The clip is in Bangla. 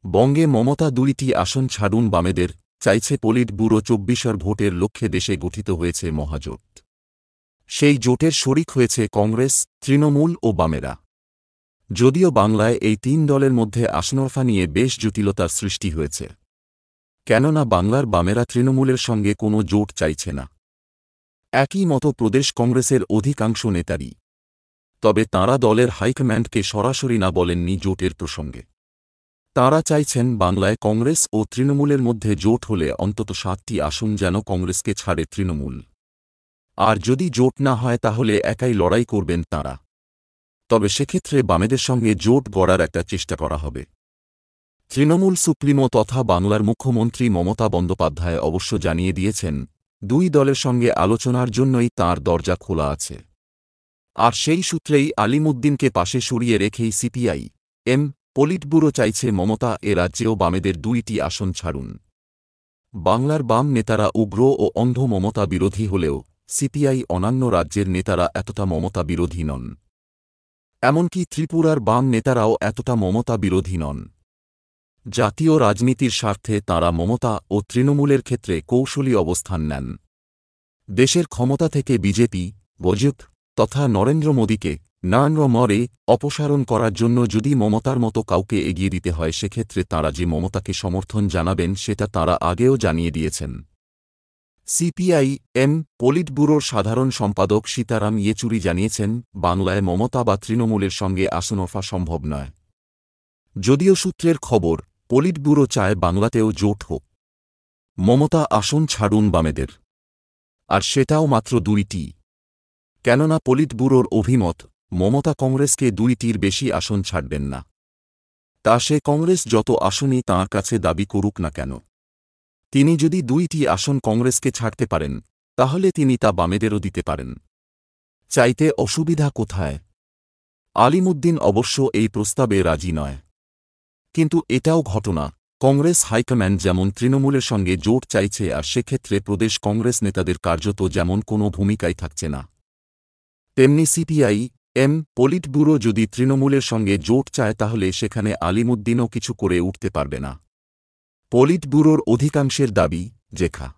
বঙ্গে মমতা দুইটি আসন ছাড়ুন বামেদের, চাইছে পলিট ব্যুরো। ২৪ ভোটের লক্ষ্যে দেশে গঠিত হয়েছে মহাজোট। সেই জোটের শরিক হয়েছে কংগ্রেস, তৃণমূল ও বামেরা। যদিও বাংলায় এই তিন দলের মধ্যে আসনরফা নিয়ে বেশ জটিলতার সৃষ্টি হয়েছে, কেননা বাংলার বামেরা তৃণমূলের সঙ্গে কোনো জোট চাইছে না। একই মতো প্রদেশ কংগ্রেসের অধিকাংশ নেতারই। তবে তাঁরা দলের হাইকম্যান্ডকে সরাসরি না বলেননি জোটের প্রসঙ্গে। তাঁরা চাইছেন বাংলায় কংগ্রেস ও তৃণমূলের মধ্যে জোট হলে অন্তত ৭টি আসন যেন কংগ্রেসকে ছাড়ে তৃণমূল। আর যদি জোট না হয় তাহলে একাই লড়াই করবেন তাঁরা। তবে সেক্ষেত্রে বামেদের সঙ্গে জোট গড়ার একটা চেষ্টা করা হবে। তৃণমূল সুপ্রিমো তথা বাংলার মুখ্যমন্ত্রী মমতা বন্দ্যোপাধ্যায় অবশ্য জানিয়ে দিয়েছেন, দুই দলের সঙ্গে আলোচনার জন্যই তাঁর দরজা খোলা আছে। আর সেই সূত্রেই আলিমুদ্দিনকে পাশে সরিয়ে রেখেই সিপিআই এম পলিট ব্যুরো চাইছে মমতা এ রাজ্যেও বামেদের দুইটি আসন ছাড়ুন। বাংলার বাম নেতারা উগ্র ও অন্ধ মমতা বিরোধী হলেও সিপিআই অন্যান্য রাজ্যের নেতারা এতটা মমতা বিরোধী নন। এমনকি ত্রিপুরার বাম নেতারাও এতটা মমতা বিরোধী নন। জাতীয় রাজনীতির স্বার্থে তাঁরা মমতা ও তৃণমূলের ক্ষেত্রে কৌশলী অবস্থান নেন। দেশের ক্ষমতা থেকে বিজেপি, বজপ তথা নরেন্দ্র মোদীকে নরেন্দ্র অপসারণ করার জন্য যদি মমতার মতো কাউকে এগিয়ে দিতে হয়, সেক্ষেত্রে তাঁরা যে মমতাকে সমর্থন জানাবেন সেটা তাঁরা আগেও জানিয়ে দিয়েছেন। সিপিআই এম পলিট ব্যুরোর সাধারণ সম্পাদক সীতারাম ইয়েচুরি জানিয়েছেন, বাংলায় মমতা বা তৃণমূলের সঙ্গে আসনরফা সম্ভব নয়। যদিও সূত্রের খবর, পলিট ব্যুরো চায় বাংলাতেও জোট হোক। মমতা আসন ছাড়ুন বামেদের, আর সেটাও মাত্র দুইটি। কেননা পলিট ব্যুরোর অভিমত, মমতা কংগ্রেসকে দুইটির বেশি আসন ছাড়বেন না। তা সে কংগ্রেস যত আসনই তাঁর কাছে দাবি করুক না কেন। তিনি যদি দুইটি আসন কংগ্রেসকে ছাড়তে পারেন, তাহলে তিনি তা বামেদেরও দিতে পারেন। চাইতে অসুবিধা কোথায়? আলিমুদ্দিন অবশ্য এই প্রস্তাবে রাজি নয়। কিন্তু এটাও ঘটনা, কংগ্রেস হাইকম্যান্ড যেমন তৃণমূলের সঙ্গে জোট চাইছে, আর সেক্ষেত্রে প্রদেশ কংগ্রেস নেতাদের কার্যত যেমন কোনো ভূমিকাই থাকছে না, তেমনি সিপিআই এম পলিট ব্যুরো যদি তৃণমূলের সঙ্গে জোট চায় তাহলে সেখানে আলিমুদ্দিনও কিছু করে উঠতে পারবে না। পলিট ব্যুরোর অধিকাংশের দাবি, যেখা